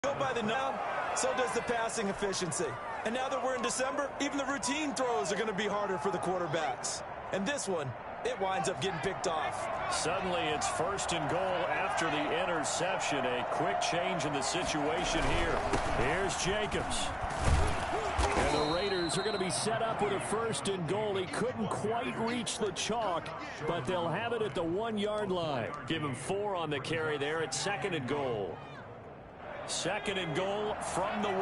Go by the now, so does the passing efficiency. And now that we're in December, even the routine throws are going to be harder for the quarterbacks. And this one, it winds up getting picked off. Suddenly it's 1st and goal after the interception. A quick change in the situation here. Here's Jacobs. And the Raiders are going to be set up with a 1st and goal. He couldn't quite reach the chalk, but they'll have it at the 1-yard line. Give him 4 on the carry there at 2nd and goal. 2nd and goal from the 1.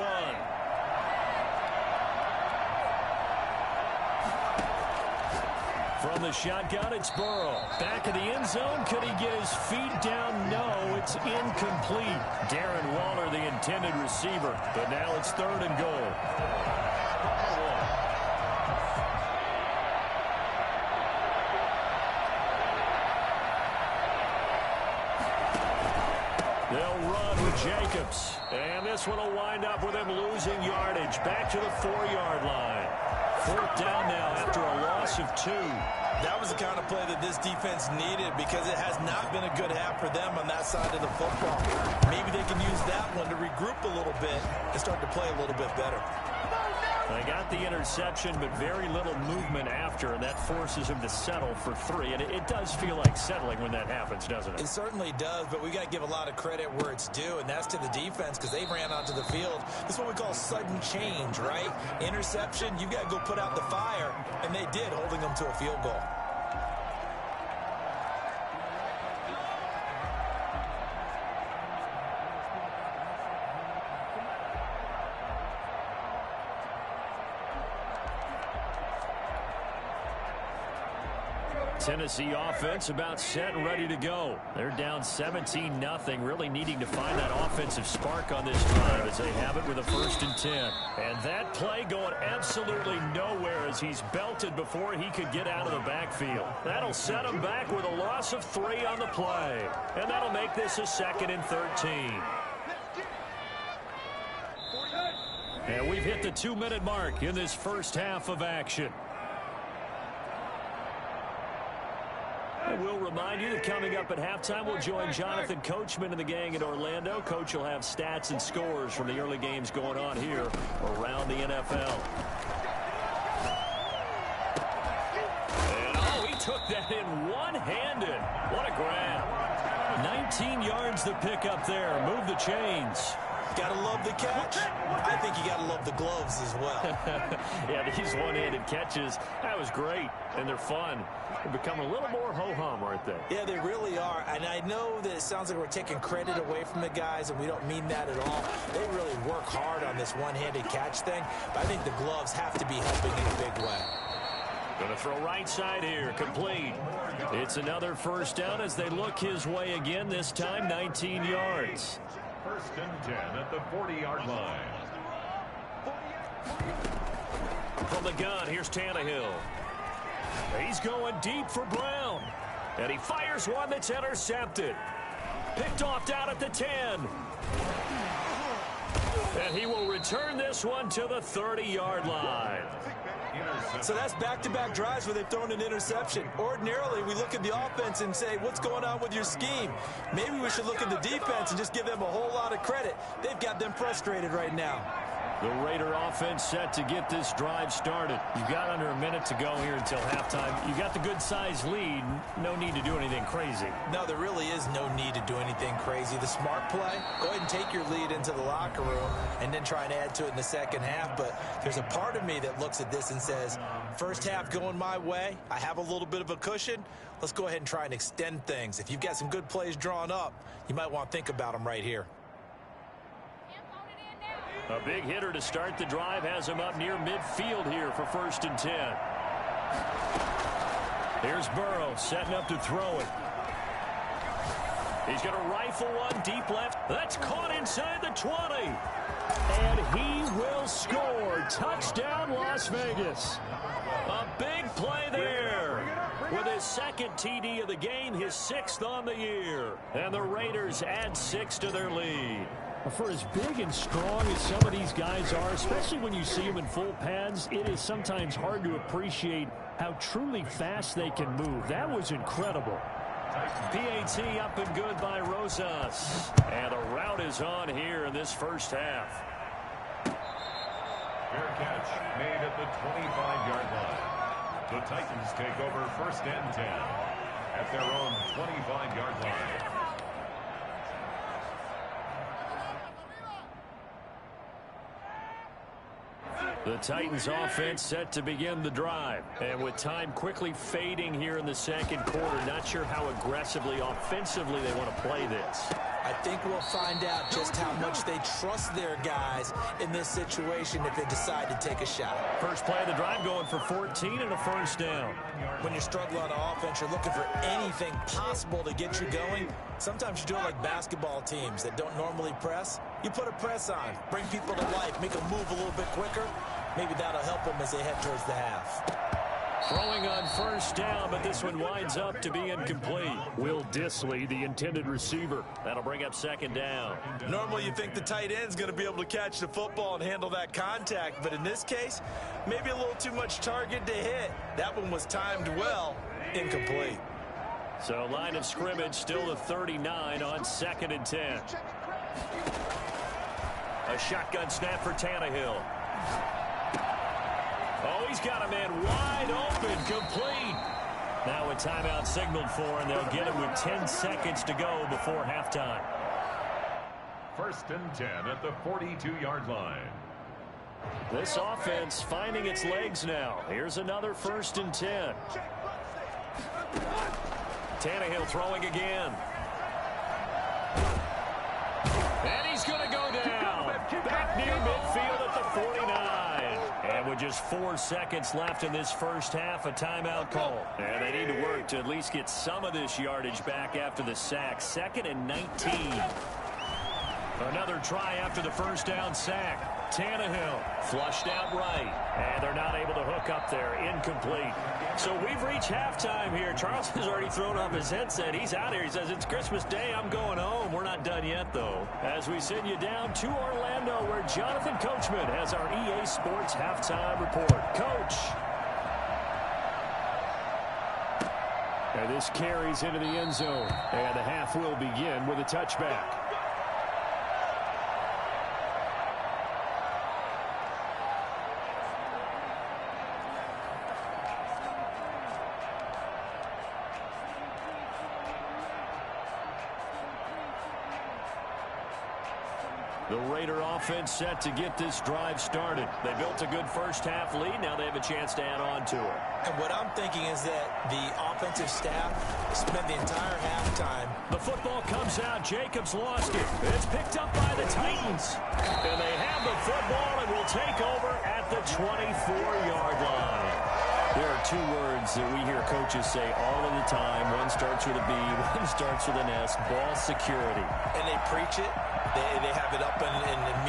From the shotgun, it's Burrow. Back in the end zone. Could he get his feet down? No, it's incomplete. Darren Waller, the intended receiver. But now it's 3rd and goal. They'll run with Jacobs. And this one will wind up with him losing yardage. Back to the 4-yard line. 4th down now after a loss of 2. That was the kind of play that this defense needed because it has not been a good half for them on that side of the football. Maybe they can use that one to regroup a little bit and start to play a little bit better. They got the interception, but very little movement after, and that forces him to settle for 3. And it does feel like settling when that happens, doesn't it? It certainly does, but we got to give a lot of credit where it's due, and that's to the defense because they ran onto the field. This is what we call sudden change, right? Interception, you got to go put out the fire, and they did, holding them to a field goal. Tennessee offense about set and ready to go. They're down 17-0, really needing to find that offensive spark on this drive as they have it with a 1st and 10. And that play going absolutely nowhere as he's belted before he could get out of the backfield. That'll set him back with a loss of 3 on the play. And that'll make this a 2nd and 13. And we've hit the 2-minute mark in this first half of action. We'll remind you that coming up at halftime, we'll join Jonathan Coachman and the gang in Orlando. Coach will have stats and scores from the early games going on here around the NFL. And, oh, he took that in one-handed. What a grab. 19 yards to pick up there. Move the chains. Gotta love the catch. I think you gotta love the gloves as well. Yeah, these one-handed catches, that was great, and they're fun. They become a little more ho-hum, aren't they? Yeah, they really are. And I know that it sounds like we're taking credit away from the guys, and we don't mean that at all. They really work hard on this one-handed catch thing, but I think the gloves have to be helping in a big way. Going to throw right side here, complete. It's another 1st down as they look his way again, this time 19 yards. 1st and 10 at the 40-yard line. From the gun, here's Tannehill. He's going deep for Brown. And he fires one that's intercepted. Picked off down at the 10. And he will return this one to the 30-yard line. So that's back-to-back drives where they've thrown an interception. Ordinarily, we look at the offense and say, what's going on with your scheme? Maybe we should look at the defense and just give them a whole lot of credit. They've got them frustrated right now. The Raider offense set to get this drive started. You've got under a minute to go here until halftime. You got the good-sized lead. No need to do anything crazy. No, there really is no need to do anything crazy. The smart play, go ahead and take your lead into the locker room and then try and add to it in the second half. But there's a part of me that looks at this and says, first half going my way. I have a little bit of a cushion. Let's go ahead and try and extend things. If you've got some good plays drawn up, you might want to think about them right here. A big hitter to start the drive has him up near midfield here for 1st and 10. Here's Burrow setting up to throw it. He's going to rifle one deep left. That's caught inside the 20. And he will score. Touchdown, Las Vegas. A big play there. With his 2nd TD of the game, his 6th on the year. And the Raiders add 6 to their lead. For as big and strong as some of these guys are, especially when you see them in full pads, it is sometimes hard to appreciate how truly fast they can move. That was incredible. PAT up and good by Rosas. And the route is on here in this first half. Fair catch made at the 25-yard line. The Titans take over 1st and 10 at their own 25-yard line. The Titans offense set to begin the drive. And with time quickly fading here in the second quarter, not sure how aggressively, offensively they want to play this. I think we'll find out just how much they trust their guys in this situation if they decide to take a shot. First play of the drive going for 14 and a first down. When you're struggling on offense, you're looking for anything possible to get you going. Sometimes you do it like basketball teams that don't normally press. You put a press on, bring people to life, make them move a little bit quicker. Maybe that'll help them as they head towards the half. Throwing on first down, but this one winds up to be incomplete. Will Dissly, the intended receiver. That'll bring up second down. Normally you think the tight end's going to be able to catch the football and handle that contact, but in this case, maybe a little too much target to hit. That one was timed well, incomplete. So line of scrimmage still the 39 on 2nd and 10. A shotgun snap for Tannehill. Oh, he's got a man wide open, complete. Now a timeout signaled for, and they'll get it with 10 seconds to go before halftime. 1st and 10 at the 42-yard line. This offense finding its legs now. Here's another 1st and 10. Tannehill throwing again. And he's going to go down. Back near midfield at the 49. And with just 4 seconds left in this first half, a timeout call. And they need to work to at least get some of this yardage back after the sack. 2nd and 19. Another try after the first down sack. Tannehill flushed out right. And they're not able to hook up there. Incomplete. So we've reached halftime here. Charles has already thrown off his headset. He's out here. He says, it's Christmas Day. I'm going home. We're not done yet, though. As we send you down to Orlando, where Jonathan Coachman has our EA Sports halftime report. Coach. And this carries into the end zone. And the half will begin with a touchback. The Raider offense set to get this drive started. They built a good first half lead. Now they have a chance to add on to it. And what I'm thinking is that the offensive staff spent the entire halftime. The football comes out. Jacobs lost it. It's picked up by the Titans. And they have the football and will take over at the 24-yard line. There are 2 words that we hear coaches say all of the time. One starts with a B, one starts with an S. Ball security. And they preach it. They have it up in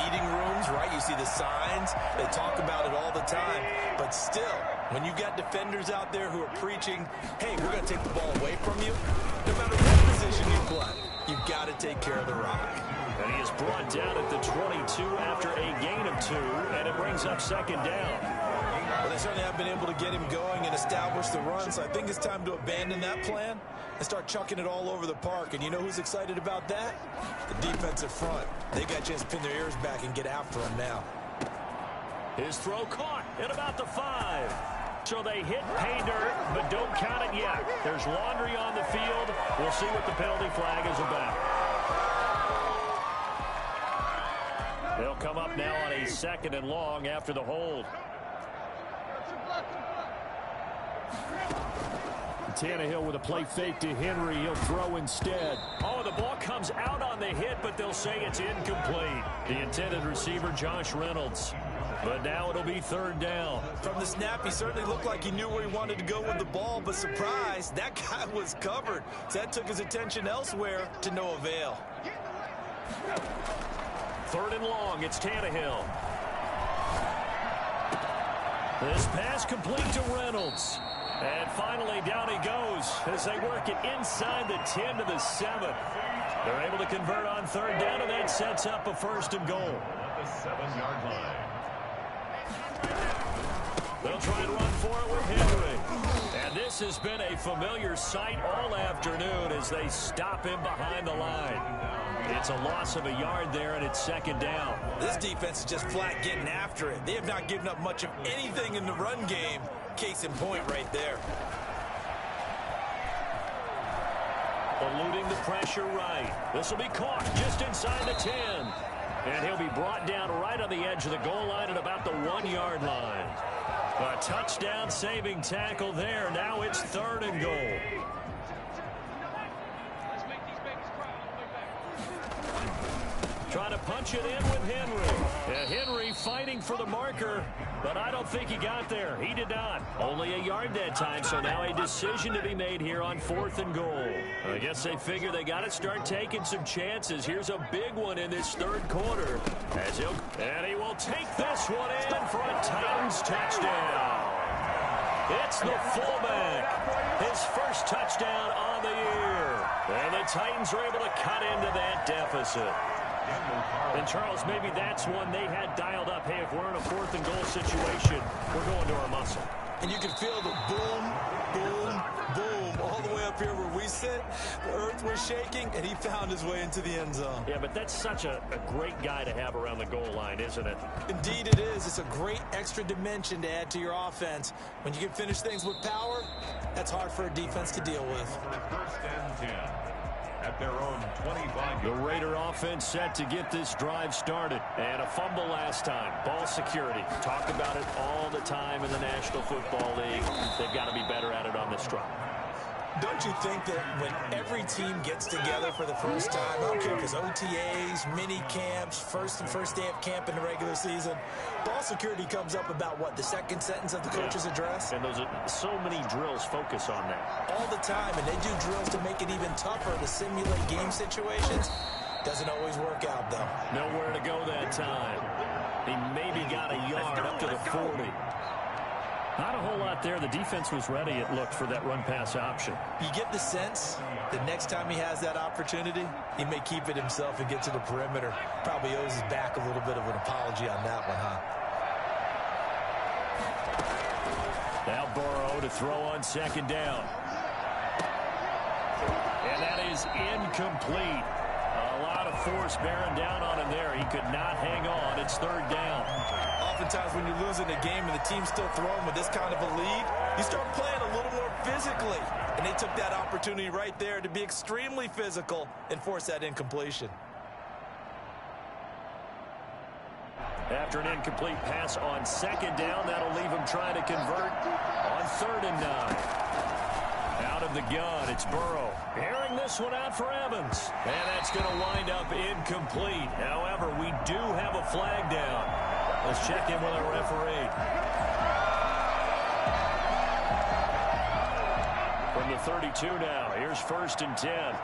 meeting rooms, right? You see the signs. They talk about it all the time. But still, when you've got defenders out there who are preaching, hey, we're going to take the ball away from you, no matter what position you play, you've got to take care of the rock. And he is brought down at the 22 after a gain of 2, and it brings up second down. Well, they certainly have been able to get him going and establish the run, so I think it's time to abandon that plan and start chucking it all over the park. And you know who's excited about that? The defensive front. They got a chance to pin their ears back and get after him now. His throw caught at about the 5. So they hit pay dirt, but don't count it yet. There's laundry on the field. We'll see what the penalty flag is about. They'll come up now on a 2nd and long after the hold. Tannehill with a play fake to Henry. He'll throw instead. Oh, the ball comes out on the hit, but they'll say it's incomplete. The intended receiver, Josh Reynolds. But now it'll be 3rd down. From the snap, he certainly looked like he knew where he wanted to go with the ball, but surprise, that guy was covered. So that took his attention elsewhere to no avail. 3rd and long, it's Tannehill. This pass complete to Reynolds. And finally, down he goes as they work it inside the 10 to the 7. They're able to convert on 3rd down, and that sets up a 1st and goal. At the 7-yard line. They'll try and run for it with Henry. And this has been a familiar sight all afternoon as they stop him behind the line. It's a loss of a yard there, and it's second down. This defense is just flat getting after it. They have not given up much of anything in the run game. Case in point right there. Eluding the pressure right. This will be caught just inside the 10. And he'll be brought down right on the edge of the goal line at about the 1-yard line. A touchdown-saving tackle there. Now it's 3rd and goal. Trying to punch it in with Henry. Henry fighting for the marker, but I don't think he got there. He did not. Only a yard that time, so now a decision to be made here on 4th and goal. I guess they figure they got to start taking some chances. Here's a big one in this 3rd quarter. And he will take this one in for a Titans touchdown. It's the fullback. His first touchdown on the year. And the Titans are able to cut into that deficit. And, Charles, maybe that's one they had dialed up. Hey, if we're in a 4th and goal situation, we're going to our muscle. And you can feel the boom, boom, boom all the way up here where we sit. The earth was shaking, and he found his way into the end zone. Yeah, but that's such a great guy to have around the goal line, isn't it? Indeed it is. It's a great extra dimension to add to your offense. When you can finish things with power, that's hard for a defense to deal with. First and 10. At their own 25. The Raider offense set to get this drive started. And a fumble last time. Ball security. Talk about it all the time in the National Football League. They've got to be better at it on this drive. Don't you think that when every team gets together for the first time, I don't care if it's OTAs, mini camps, first day of camp in the regular season, ball security comes up about what, the second sentence of the coach's address? And those are so many drills focus on that. All the time, and they do drills to make it even tougher to simulate game situations. Doesn't always work out, though. Nowhere to go that time. He maybe got a yard up to the 40. Not a whole lot there. The defense was ready, it looked, for that run-pass option. You get the sense that next time he has that opportunity, he may keep it himself and get to the perimeter. Probably owes his back a little bit of an apology on that one, huh? Now Burrow to throw on 2nd down. And that is incomplete. A lot of force bearing down on him there. He could not hang on. It's 3rd down. Oftentimes when you're losing a game and the team's still throwing with this kind of a lead, you start playing a little more physically. And they took that opportunity right there to be extremely physical and force that incompletion. After an incomplete pass on 2nd down, that'll leave him trying to convert on 3rd and 9. Out of the gun, it's Burrow. Airing this one out for Evans. And that's going to wind up incomplete. However, we do have a flag down. Let's check in with our referee. From the 32 now, here's 1st and 10.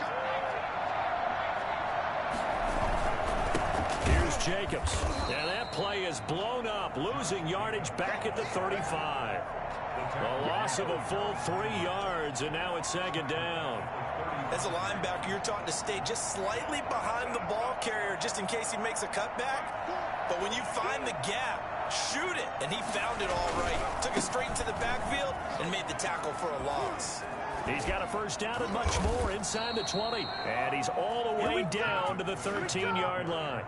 Here's Jacobs. And that play is blown up, losing yardage back at the 35. A loss of a full 3 yards, and now it's 2nd down. As a linebacker, you're taught to stay just slightly behind the ball carrier just in case he makes a cutback. But when you find the gap, shoot it. And he found it all right. Took it straight into the backfield and made the tackle for a loss. He's got a 1st down and much more inside the 20. And he's all the way down to the 13-yard line.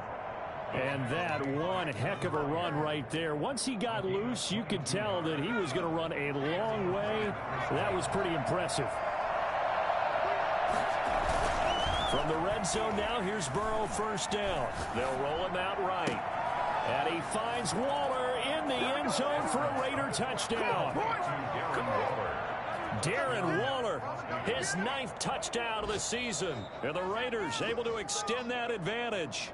And that one heck of a run right there. Once he got loose, you could tell that he was going to run a long way. That was pretty impressive. From the red zone now, here's Burrow 1st down. They'll roll him out right. And he finds Waller in the end zone for a Raider touchdown. Darren Waller, his 9th touchdown of the season. And the Raiders able to extend that advantage.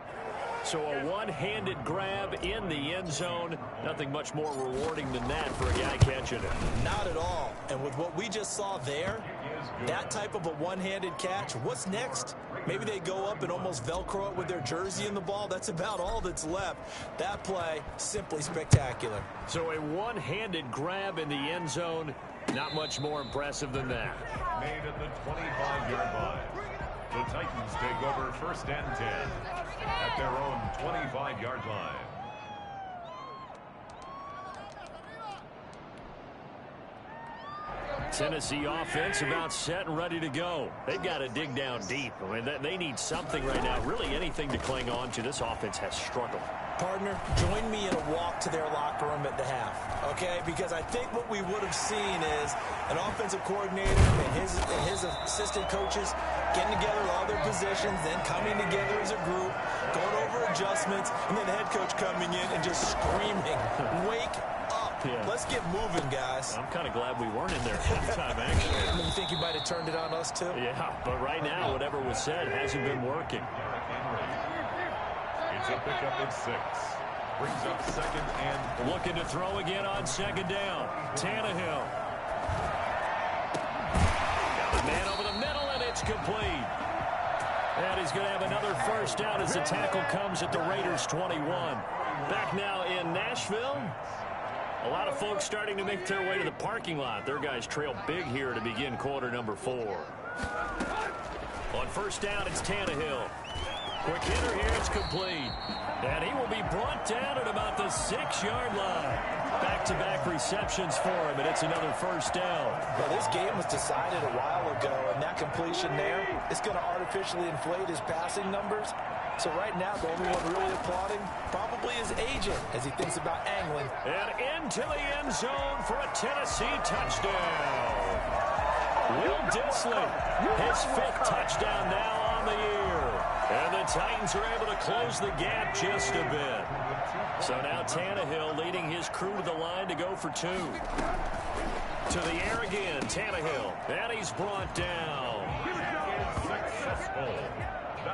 So a one-handed grab in the end zone. Nothing much more rewarding than that for a guy catching it. Not at all. And with what we just saw there, that type of a one-handed catch, what's next? Maybe they go up and almost Velcro it with their jersey in the ball. That's about all that's left. That play, simply spectacular. So a one-handed grab in the end zone, not much more impressive than that. Made at the 25-yard line. The Titans take over 1st and 10 at their own 25-yard line. Tennessee offense about set and ready to go. They've got to dig down deep. I mean, they need something right now, really anything to cling on to. This offense has struggled. Partner, join me in a walk to their locker room at the half, okay? Because I think what we would have seen is an offensive coordinator and his assistant coaches getting together with all their positions, then coming together as a group, going over adjustments, and then the head coach coming in and just screaming, wake up. Yeah. Let's get moving, guys. I'm kind of glad we weren't in there halftime, actually. You think you might have turned it on us, too? Yeah, but right now, whatever was said hasn't been working. It's a pickup of 6. Brings up 2nd and... Looking to throw again on 2nd down. Tannehill. Got a man over the middle, and it's complete. And he's going to have another first down as the tackle comes at the Raiders' 21. Back now in Nashville. A lot of folks starting to make their way to the parking lot. Their guys trail big here to begin quarter number 4. On first down, it's Tannehill. Quick hitter here, it's complete. And he will be brought down at about the 6-yard line. Back-to-back receptions for him, and it's another first down. Well, this game was decided a while ago, and that completion there is going to artificially inflate his passing numbers. So right now, the only one really applauding probably his agent as he thinks about angling. And into the end zone for a Tennessee touchdown. Will Dissly, his 5th touchdown now on the year. And the Titans are able to close the gap just a bit. So now Tannehill leading his crew to the line to go for 2. To the air again, Tannehill. And he's brought down.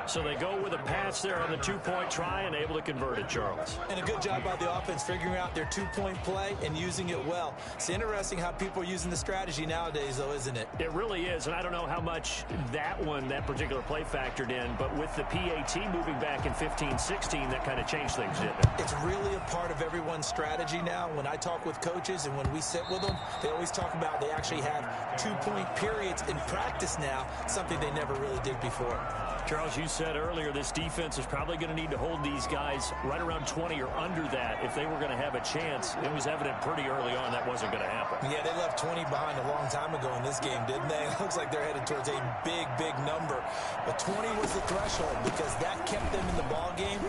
So they go with a pass there on the 2-point try and able to convert it, Charles. And a good job by the offense figuring out their 2-point play and using it well. It's interesting how people are using the strategy nowadays, though, isn't it? It really is, and I don't know how much that particular play factored in, but with the PAT moving back in 15-16, that kind of changed things, didn't it? It's really a part of everyone's strategy now. When I talk with coaches and when we sit with them, they always talk about they actually have 2-point periods in practice now, something they never really did before. Charles, you said earlier this defense is probably going to need to hold these guys right around 20 or under that if they were going to have a chance. It was evident pretty early on that wasn't going to happen. Yeah, they left 20 behind a long time ago in this game, didn't they? It looks like they're headed towards a big, big number. But 20 was the threshold because that kept them in the ball game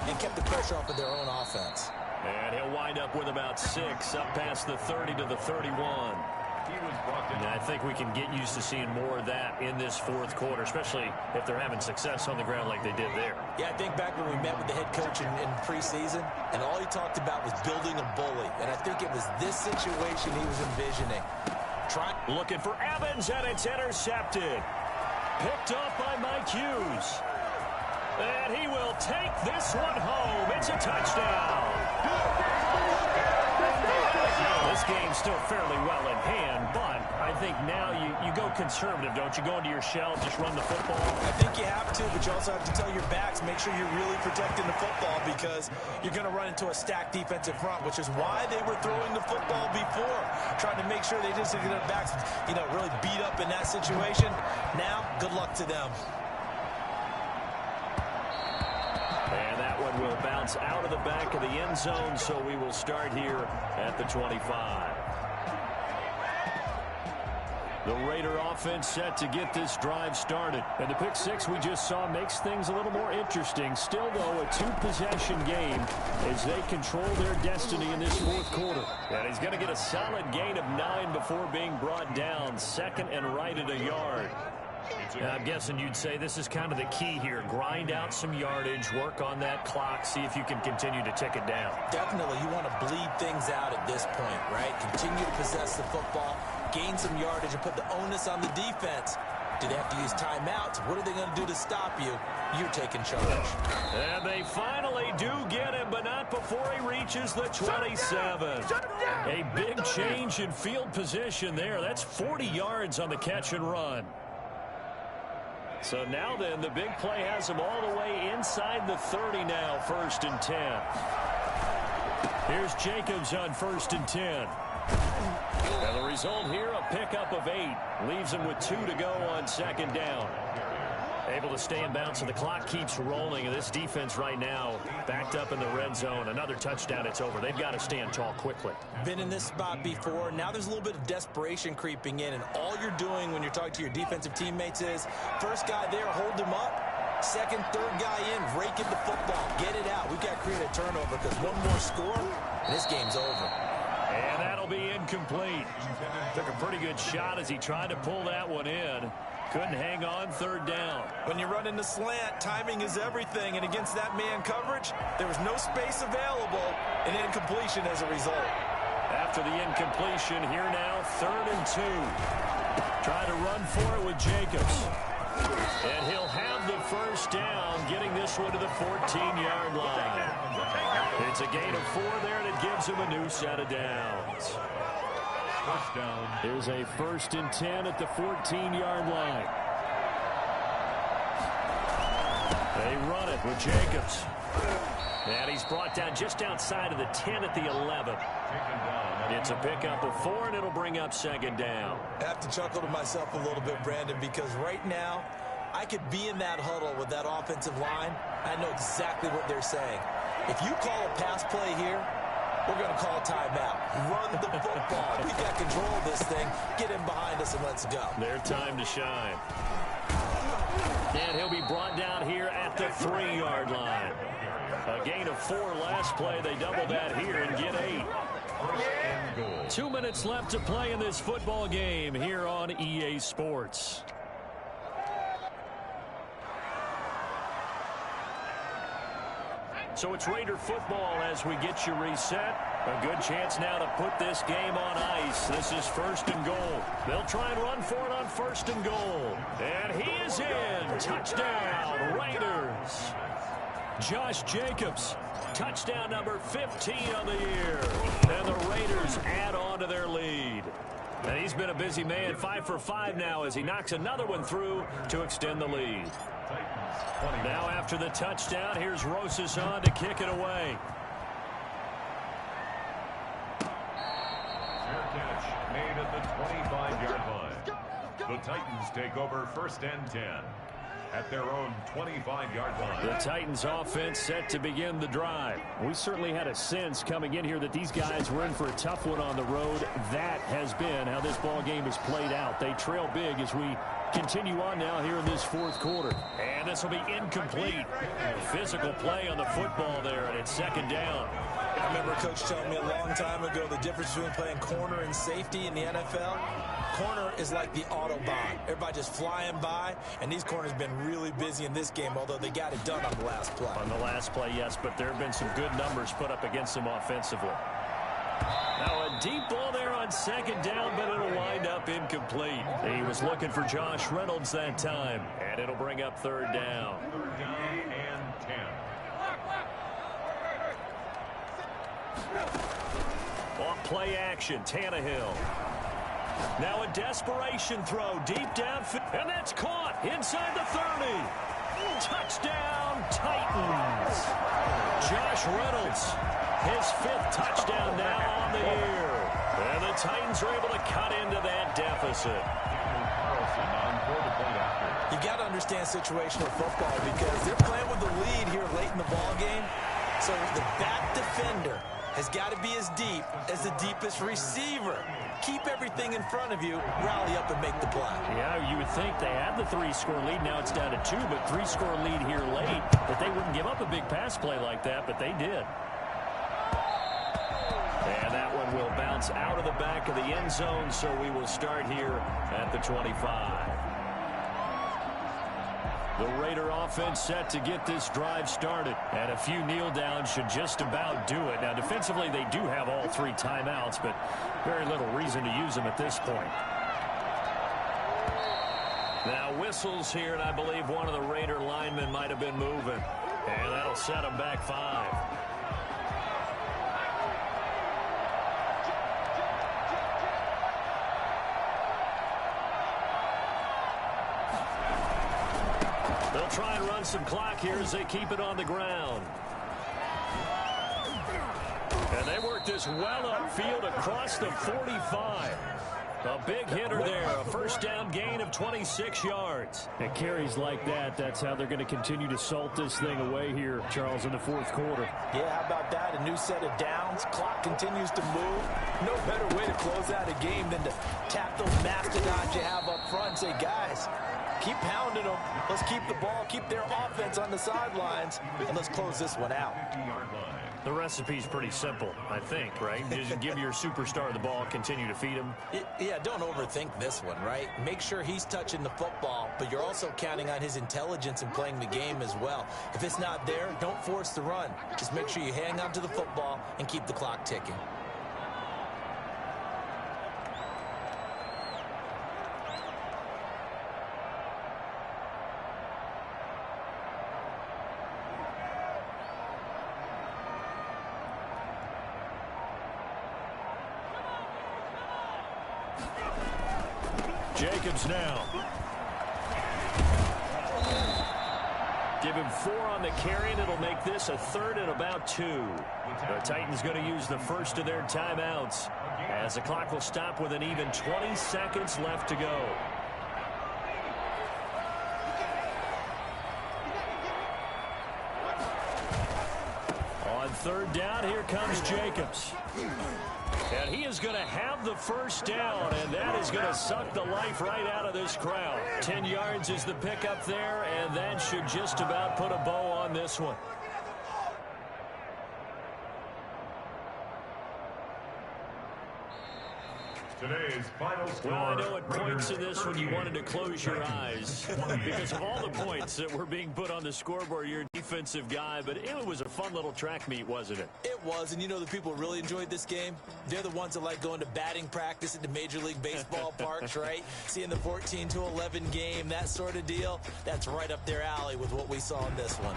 and kept the pressure off of their own offense. And he'll wind up with about 6 up past the 30 to the 31. And I think we can get used to seeing more of that in this 4th quarter, especially if they're having success on the ground like they did there. Yeah, I think back when we met with the head coach in preseason, and all he talked about was building a bully. And I think it was this situation he was envisioning. Looking for Evans, and it's intercepted. Picked off by Mike Hughes. And he will take this one home. It's a touchdown. This game's still fairly well in hand, but I think now you go conservative, don't you? Go into your shell, just run the football. I think you have to, but you also have to tell your backs, make sure you're really protecting the football because you're going to run into a stacked defensive front, which is why they were throwing the football before, trying to make sure they just get their backs, really beat up in that situation. Now, good luck to them. And that one will bounce out of the back of the end zone, so we will start here at the 25. The Raider offense set to get this drive started. And the pick 6 we just saw makes things a little more interesting. Still, though, a 2-possession game as they control their destiny in this 4th quarter. And he's going to get a solid gain of 9 before being brought down. 2nd and right at a yard. I'm guessing you'd say this is kind of the key here. Grind out some yardage, work on that clock, see if you can continue to tick it down. Definitely, you want to bleed things out at this point, right? Continue to possess the football, gain some yardage, and put the onus on the defense. Do they have to use timeouts? What are they going to do to stop you? You're taking charge. And they finally do get him, but not before he reaches the 27. A big change in field position there. That's 40 yards on the catch and run. So now then, the big play has him all the way inside the 30 now, 1st and 10. Here's Jacobs on 1st and 10. And the result here, a pickup of 8. Leaves him with 2 to go on 2nd down. Able to stay in bounds, so the clock keeps rolling. And this defense right now backed up in the red zone. Another touchdown, it's over. They've got to stand tall quickly. Been in this spot before. Now there's a little bit of desperation creeping in, and all you're doing when you're talking to your defensive teammates is first guy there, hold him up. Second, third guy in, rake in the football. Get it out. We've got to create a turnover because one more score, and this game's over. And that'll be incomplete. Took a pretty good shot as he tried to pull that one in. Couldn't hang on third down. When you run in the slant, timing is everything. And against that man coverage, there was no space available, and incompletion as a result. After the incompletion, here now, 3rd and 2. Try to run for it with Jacobs. And he'll have the first down, getting this one to the 14-yard line. It's a gain of 4 there, and it gives him a new set of downs. First down. Here's a 1st and 10 at the 14-yard line. They run it with Jacobs. And he's brought down just outside of the 10 at the 11. It's a pickup of 4, and it'll bring up 2nd down. I have to chuckle to myself a little bit, Brandon, because right now I could be in that huddle with that offensive line. I know exactly what they're saying. If you call a pass play here, we're going to call a timeout. Run the football. We've got control of this thing. Get in behind us and let's go. Their time to shine. And he'll be brought down here at the 3-yard line. A gain of 4 last play. They double that here and get 8. 2 minutes left to play in this football game here on EA Sports. So it's Raider football as we get you reset. A good chance now to put this game on ice. This is 1st and goal. They'll try and run for it on 1st and goal. And he is in. Touchdown, Raiders. Josh Jacobs, touchdown number 15 on the year. And the Raiders add on to their lead. And he's been a busy man, 5 for 5 now as he knocks another one through to extend the lead. Now after the touchdown, here's Rosas on to kick it away. Fair catch made at the 25-yard line. The Titans take over 1st and 10 at their own 25-yard line. The Titans offense set to begin the drive. We certainly had a sense coming in here that these guys were in for a tough one on the road. That has been how this ball game has played out. They trail big as we continue on now here in this 4th quarter. And this will be incomplete. Physical play on the football there, and it's 2nd down. I remember Coach telling me a long time ago the difference between playing corner and safety in the NFL. Corner is like the Autobahn. Everybody just flying by, and these corners have been really busy in this game, although they got it done on the last play. On the last play, yes, but there have been some good numbers put up against them offensively. Now a deep ball there on 2nd down, but it'll wind up incomplete. He was looking for Josh Reynolds that time, and it'll bring up 3rd down. 3rd down and 10. Off play action, Tannehill. Now a desperation throw deep downfield, and that's caught inside the 30. Touchdown, Titans. Josh Reynolds, his 5th touchdown now on the year. And the Titans are able to cut into that deficit. You got to understand situational football because they're playing with the lead here late in the ball game. So the back defender has got to be as deep as the deepest receiver. Keep everything in front of you, rally up and make the play. Yeah, you would think they had the 3-score lead. Now it's down to 2, but 3-score lead here late. That they wouldn't give up a big pass play like that, but they did. And that one will bounce out of the back of the end zone, so we will start here at the 25. The Raider offense set to get this drive started. And a few kneel downs should just about do it. Now, defensively, they do have all 3 timeouts, but very little reason to use them at this point. Now, whistles here, and I believe one of the Raider linemen might have been moving. And that'll set them back 5. They'll try and run some clock here as they keep it on the ground. And they work this well upfield across the 45. A big hitter there, a first down gain of 26 yards. And carries like that, that's how they're going to continue to salt this thing away here, Charles, in the fourth quarter. Yeah, how about that? A new set of downs. Clock continues to move. No better way to close out a game than to tap those mastodons you have up front and say, guys, keep pounding them. Let's keep the ball, keep their offense on the sidelines, and let's close this one out. The recipe's pretty simple, I think, right? Just give your superstar the ball, continue to feed him. Yeah, don't overthink this one, right? Make sure he's touching the football, but you're also counting on his intelligence in playing the game as well. If it's not there, don't force the run. Just make sure you hang on to the football and keep the clock ticking. Jacobs now. Give him 4 on the carry, and it'll make this a 3rd and about 2. The Titans going to use the first of their timeouts as the clock will stop with an even 20 seconds left to go. On 3rd down, here comes Jacobs. And he is going to have the first down, and that is going to suck the life right out of this crowd. 10 yards is the pickup there, and that should just about put a bow on this one. Today's final score. Well, I know at points in this when you wanted to close your eyes because of all the points that were being put on the scoreboard. You're a defensive guy, but it was a fun little track meet, wasn't it? It was, and you know the people who really enjoyed this game? They're the ones that like going to batting practice at the Major League Baseball parks, right? Seeing the 14-11 game, that sort of deal. That's right up their alley with what we saw in this one.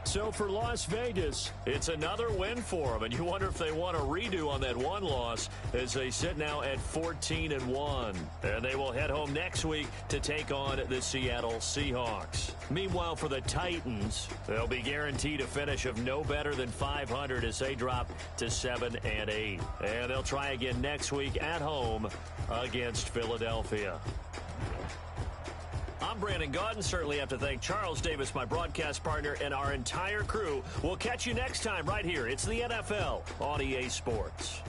So for Las Vegas, it's another win for them, and you wonder if they want a redo on that one loss as they sit now at 14-1. And they will head home next week to take on the Seattle Seahawks. Meanwhile, for the Titans, they'll be guaranteed a finish of no better than 500 as they drop to 7-8. And they'll try again next week at home against Philadelphia. I'm Brandon Gaudin. Certainly have to thank Charles Davis, my broadcast partner, and our entire crew. We'll catch you next time right here. It's the NFL on EA Sports.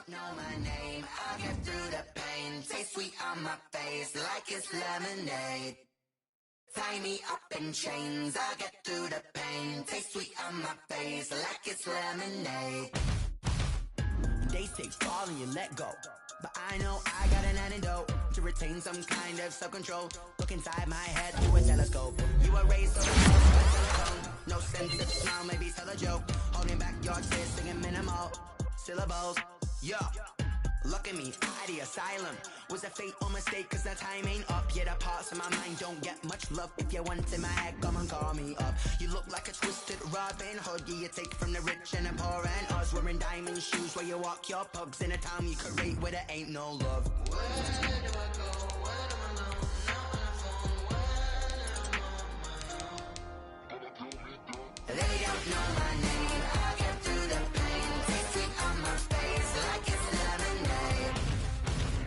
Know my name, I'll get through the pain. Taste sweet on my face like it's lemonade. Tie me up in chains, I'll get through the pain. Taste sweet on my face like it's lemonade. They say fall and you let go, but I know I got an antidote to retain some kind of self-control. Look inside my head through a telescope. You were raised on a telephone. No sense of smile, maybe tell a joke. Holding back your tears, singing minimal syllables. Yo, look at me, out the asylum. Was a fate or mistake, cause the time ain't up. Yet the parts of my mind don't get much love. If you want in my head, come and call me up. You look like a twisted Robin Hood. Yeah, you take from the rich and the poor and us. Wearing diamond shoes where you walk your pugs in a town you create where there ain't no love. Where do I go? Where do I know? Not on the phone. Where do I know? They don't know my name. I get through the pain. Taste sweet on my face like it's lemonade.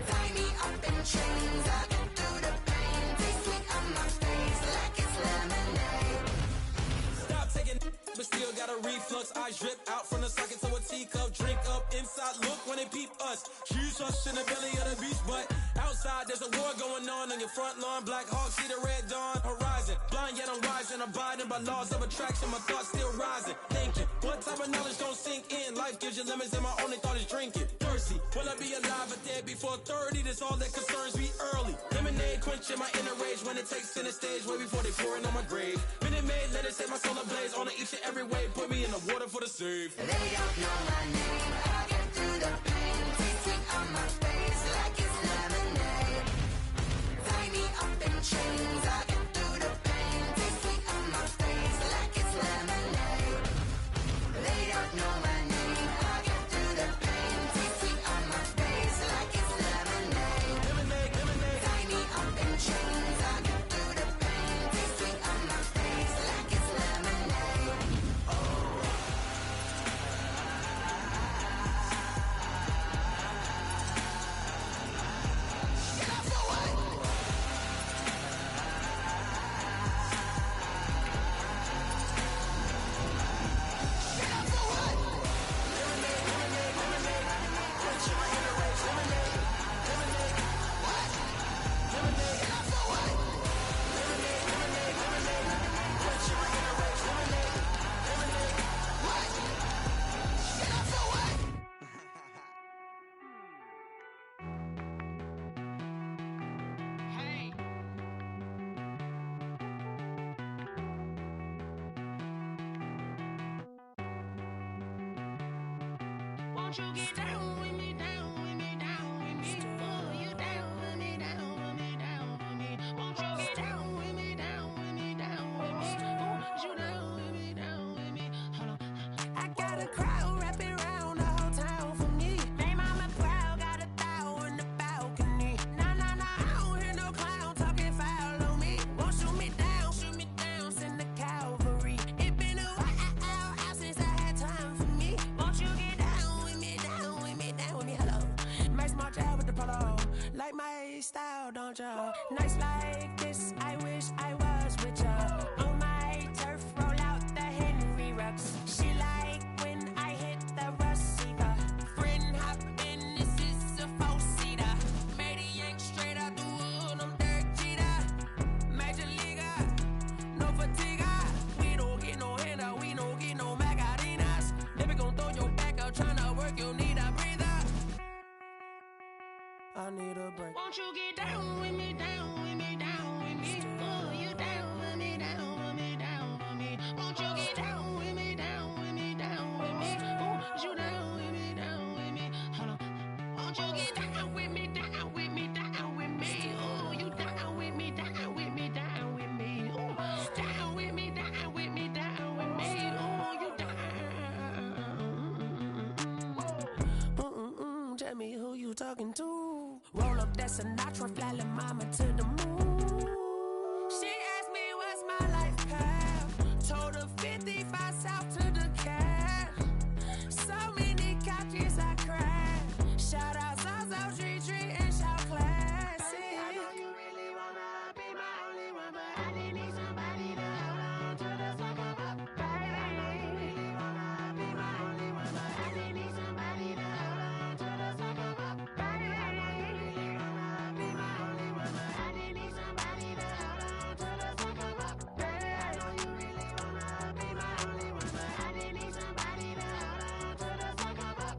Tie me up in chains. I get through the pain. Taste sweet on my face like it's lemonade. Stop taking, but still got a reflux. Eyes drip out from the socket to a teacup. Drink up inside. Look when they peep us. Shoes us in the belly of the beast, but outside there's a war going on your front lawn. Black Hawk see the red dawn horizon. Blind yet I'm rising, abiding by laws of attraction. My thoughts still rising. Thinking, what type of knowledge don't sink in? Life gives you lemons and my only thought is drinking. Thirsty, will I be alive or dead before 30? That's all that concerns me early. Lemonade quenching my inner rage when it takes center stage way before they pouring on my grave. Minute Maid, let it set my soul ablaze on each and every way. Put me in the water for the save. They don't know my name. I get through the pain. Taste sweet on my face. chains. I get through the pain. Taste sweet on my face like it's lemonade. They don't know my name. I get through the pain. Taste sweet on my face like it's lemonade. Lemonade, lemonade. Tie me up in chains. I get through the pain. Taste sweet on my face like it's lemonade. Get off the way. Get off the way. Lemonade, lemonade, lemonade. Put you in a race. Lemonade, lemonade. What? Lemonade. Get off the way. Lemonade, lemonade, lemonade. Put you in a race. Lemonade, lemonade. What? Get off the way. Hey. Won't you get down with me, down with me, down with me? Oh, you down with me, down with me, down with me. Won't you get down with me, down with me, down with me? Oh, you down with me, down with me? Hold on. I got a crowd wrapping around the whole town for me. They mama proud, got 1,000 in the balcony. Nah, nah, nah, I don't hear no clown talking foul on me. Won't shoot me down, send the cavalry. It been a while since I had time for me. Won't you get down with me, down with me, down with me? Hello. Max March out with the polo. Like my style, don't ya? Nights like this, I wish I was with ya. On my turf, roll out the Henry Rux. She like when I hit the receiver. Friend hop in, this is a 4-seater. Made a yank straight out the wood, I'm Derek Jeter. Major leaguer, no fatigue. We don't get no handout, we don't get no Macarinas. Never gon' throw your back out, tryna work, you need a breather. I need a break. Won't you get down with me, down with me, down with me? Oh, you down with me, down with me, down with me? Won't you get down with me, down with me, down with me? Oh, you down with me, down with me? Hold on. Won't you get down with me, down with me, down with me? Oh, you down with me, down with me, down with me? Oh, down with me, down with me, down with me? Oh, you down. Tell me who you talking to. Roll up that Sinatra, fly la mama to the moon. She asked me what's my life path. Told her 55 south to the cat. So many couches I cried. Shout out Zazo, Tree, and shout classic. I know you really wanna be my only one, but I didn't need somebody to hold on to the sucker up. Baby, I know you really wanna be my only one, but I didn't need somebody to hold on to the sucker up. Baby, I know you really wanna be my only one, but I didn't need somebody to hold on to the sucker up. Baby, I know you really wanna be my only one, but I didn't need somebody to hold on to the sucker up.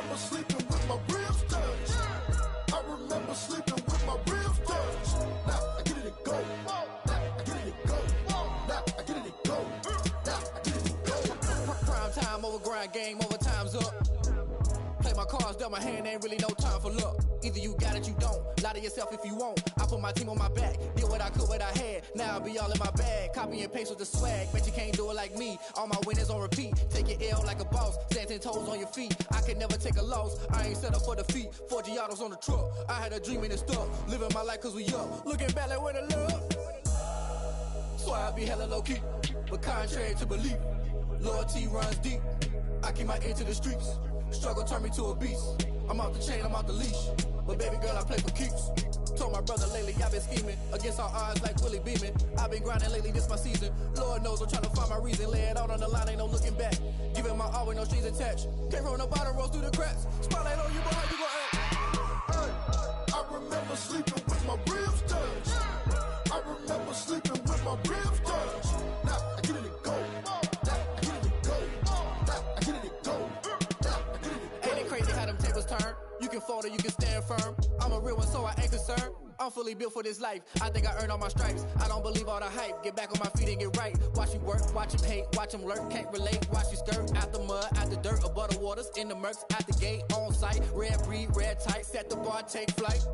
remember sleeping with my ribs touched. I remember sleeping with my ribs touched. Now I get it and go. Now I get it and go. Now I get it and go. Now I get it and go. Prime time over grind game, over time's up. Play my my cards dealt my hand, ain't really no time for luck. Either you got it, you don't. Lie to yourself if you won't. I put my team on my back, did what I could, what I had. Now I'll be all in my bag. Copy and paste with the swag. Bet you can't do it like me. All my winners on repeat. Take your L like a boss. Stand 10 toes on your feet. I can never take a loss. I ain't set up for defeat. 4 Giottos on the truck. I had a dream and it's stuck. Living my life cause we up. Looking back like where the love. So I be hella low key. But contrary to belief, loyalty runs deep. I keep my ear to the streets. Struggle turned me to a beast. I'm out the chain, I'm out the leash. But baby girl, I play for keeps. Told my brother lately, I've been scheming. Against all odds like Willie Beeman. I've been grinding lately, this my season. Lord knows I'm trying to find my reason. Lay it out on the line, ain't no looking back. Giving my all with no strings attached. Came from the bottom, rose through the cracks. Spotlight on you, boy, how you gon' act? Hey, I remember sleeping with my ribs touched. I remember sleeping with my ribs touched. Now I get it to go. Now I get it to go. Now I get it to go. Now I get it to go. Ain't it crazy how them tables turn? You can fold or you can stand firm. I'm a real one, so I ain't concerned. I'm fully built for this life. I think I earned all my stripes. I don't believe all the hype. Get back on my feet and get right. Watch you work, watch him hate, watch him lurk. Can't relate, watch you skirt. Out the mud, out the dirt, above the waters, in the murks, out the gate, on site. Red breed, red tight, set the bar, take flight.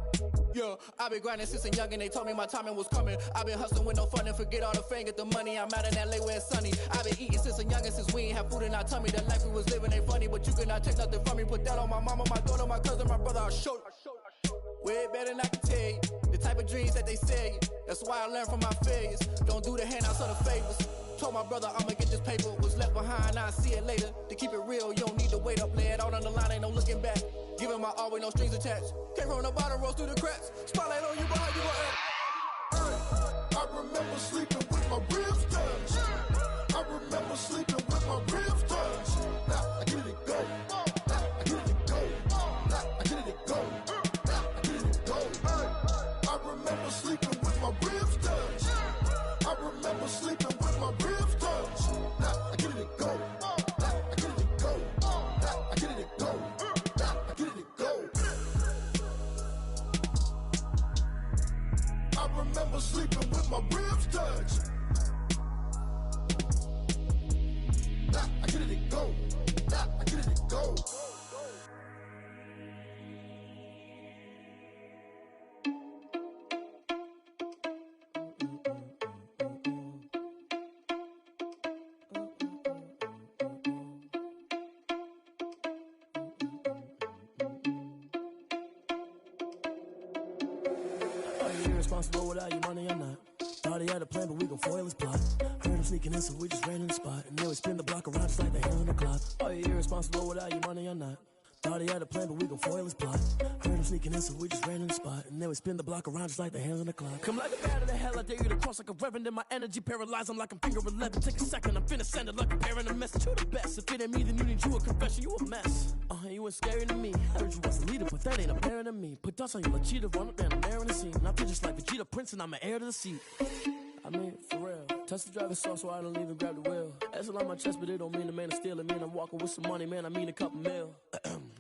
Yeah, I been grinding since a young and they told me my timing was coming. I been hustling with no fun and forget all the fame, get the money. I'm out in LA where it's sunny. I been eating since a young and since we ain't have food in our tummy. The life we was living ain't funny, but you cannot take nothing from me. Put that on my mama, my daughter, my cousin, my brother, I'll show you. Way better than I can tell you. The type of dreams that they sell you. That's why I learned from my failures. Don't do the handouts or the favors. Told my brother I'ma get this paper. Was left behind, I'll see it later. To keep it real, you don't need to wait up. Lay it out on the line, ain't no looking back. Giving my all with no strings attached. Came from the bottom, rose through the cracks. Spotlight on you, boy, how you gon' act? Hey, I remember sleeping with my ribs touched. I remember sleeping with my ribs touched. Now I get it to go. Now I get it to go. Now I get it to go. Now I get it to go. Hey, I remember sleeping with my ribs touched. I remember sleeping with my ribs touched. Now I get it to go. Now I get it to go. Now I get it to go. Now I get it to go. I remember sleeping with my ribs touched. Now I get it to go. Now I get it to go. Irresponsible without your money, I'm not. Thought he had a plan, but we gon' foil his plot. Heard him sneaking in, so we just ran in the spot. And then we spin the block around just like the hand on the clock. Are you irresponsible without your money, I'm not. Thought he had a plan, but we gon' foil his plot. Heard him sneaking in, so we just ran in the spot. And then we spin the block around just like the hands on the clock. Come like a bat of the hell, I dare you to cross like a reverend. In my energy paralyzed, I'm like I'm finger 11. Take a second, I'm finna send it like a parent a message to the best. If it ain't me, then you need you a confession, you a mess. You ain't scary to me. Heard you was a leader, but that ain't apparent to me. Put dust on you like cheetah, run up down the air in the scene. And I feel just like Vegeta Prince, and I'm an heir to the seat. I mean, for real. Touch the driver's soft, so I don't even grab the wheel. That's on my chest, but it don't mean the man is stealing. Mean I'm walking with some money, man, I mean a couple mil.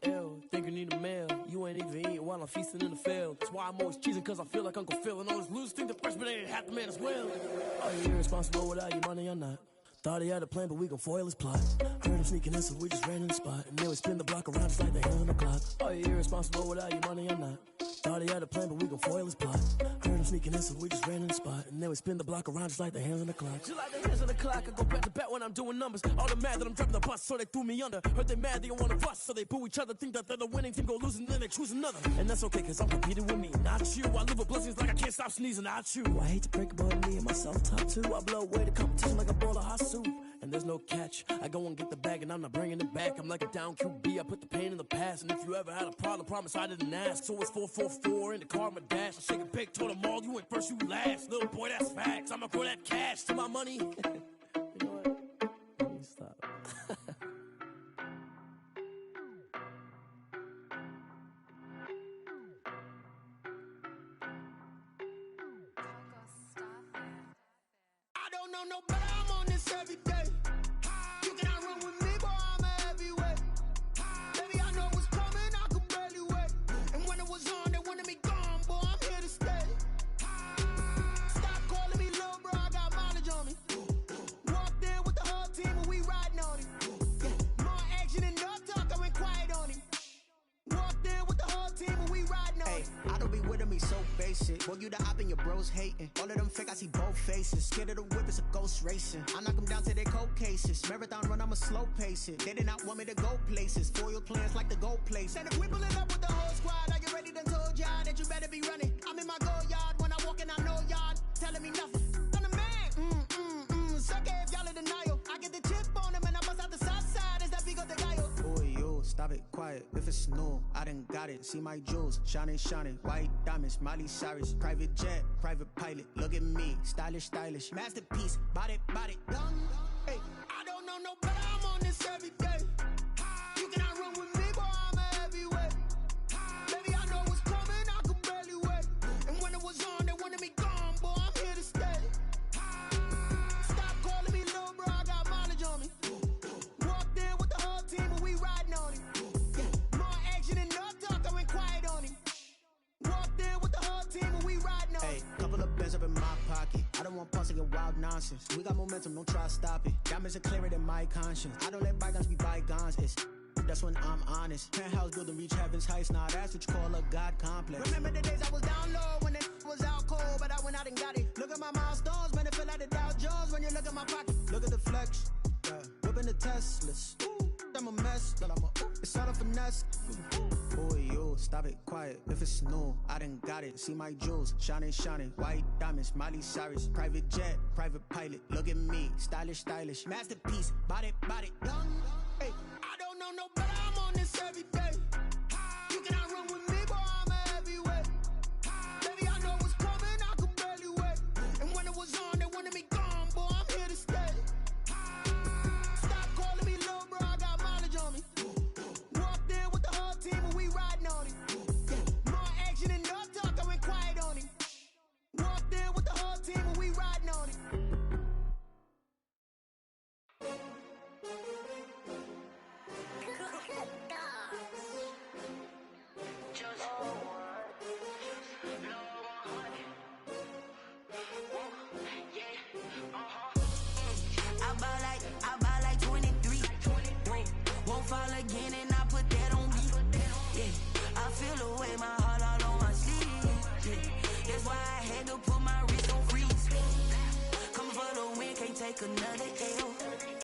Ew, think you need a meal. You ain't even eating while I'm feasting in the field. That's why I'm always cheesing, cause I feel like Uncle Phil. And all those losers think the freshman ain't half the man as well. Are you irresponsible without your money or not? Thought he had a plan, but we gon' foil his plot. Heard him sneaking in, so we just ran in the spot. And then we spin the block around just like the hand on the clock. Are you irresponsible without your money or not? Thought he had a plan, but we gon' foil his plot. Heard him sneaking in, so we just ran in the spot. And then we spin the block around just like the hands on the clock. Just like the hands on the clock, I go back to back when I'm doing numbers. All the mad that I'm driving the bus, so they threw me under. Heard they mad, they don't wanna bust, so they boo each other. Think that they're the winning team, go losing, then they choose another. And that's okay, cause I'm competing with me, not you. I live with blessings like I can't stop sneezing, not you. I hate to break about me and my self-talk too. I blow away the competition like a bowl of hot soup. And there's no catch. I go and get the bag and I'm not bringing it back. I'm like a down QB, I put the pain in the past. And if you ever had a problem, promise I didn't ask. So it's 444 in the car, my dash. I shake a big, told them all, you went first, you last. Little boy, that's facts. I'ma grow that cash to my money. You know what? Let me stop. I don't know no better, I'm on this every day. You cannot run with me, boy, I'm a heavyweight. Baby, I know what's coming, I could barely wait. And when it was on, they wanted me gone, boy, I'm here to stay. Stop calling me little bro, I got mileage on me. Walked in with the whole team and we riding on him. Yeah, more action and no talk, I went quiet on him. Boy, you the op and your bros hating. All of them fake, I see both faces. Scared of the whip, it's a ghost racing. I knock them down to their cold cases. Marathon run, I'ma slow pace it. They did not want me to go places. Foil plans like the go place. And if we pulling up with the whole squad, are you ready? Done told y'all that you better be running. I'm in my go yard. When I walk in, I know y'all telling me nothing. I'm the man. Suck it if y'all in denial. I get the chip on him and I bust out the south side. Is that Vigo de Gallo? Boy, yo, stop it, quiet. If it's new, I done got it. See my jewels, shining, shining. White diamonds, Miley Cyrus. Private jet, private pilot. Look at me, stylish, stylish. Masterpiece, body, done. Hey, I don't know no better. I'm on this every day. You cannot run with me, boy, I'm a heavyweight. Baby, I know what's coming, I could barely wait. And when it was on, they wanted me gone, boy, I'm here to stay. Stop calling me little bro, I got mileage on me. Walked in with the whole team and we riding on him. More action and no talk, I went quiet on him. Walked in with the whole team and we riding on him. Hey, couple of bands up in my pocket. I don't want pause to get wild nonsense. We got momentum, don't try to stop it. Diamonds are clearer than my conscience. I don't let bygones be bygones. That's when I'm honest. Penthouse building reach heaven's heights. Nah, that's what you call a God complex. Remember the days I was down low when it was out cold, but I went out and got it. Look at my milestones, man, it feel like the Dow Jones when you look at my pocket. Look at the flex, whipping the Teslas. I'm a mess, but it's all a finesse. Boy, yo, stop it, quiet. If it's new, I done got it. See my jewels, shining, shining. White diamonds, Miley Cyrus. Private jet, private pilot. Look at me, stylish, stylish. Masterpiece, body, done. Hey, I don't know no better. I'm on this every day. You cannot run with me, boy, I'm a heavyweight. Baby, I know what's coming, I could barely wait. And when it was on, they wanted me gone, boy, I'm here to stay. Stop calling me little bro, I got mileage on me. Walked in with the whole team and we riding on him. More action and no talk, I went quiet on him. Walked in with the whole team and we riding on him. I buy like 23. Won't fall again and I put that on me. Yeah, I feel the way, my heart all on my sleeve. Yeah, that's why I had to put my wrist on freeze. Coming for the win, can't take another L.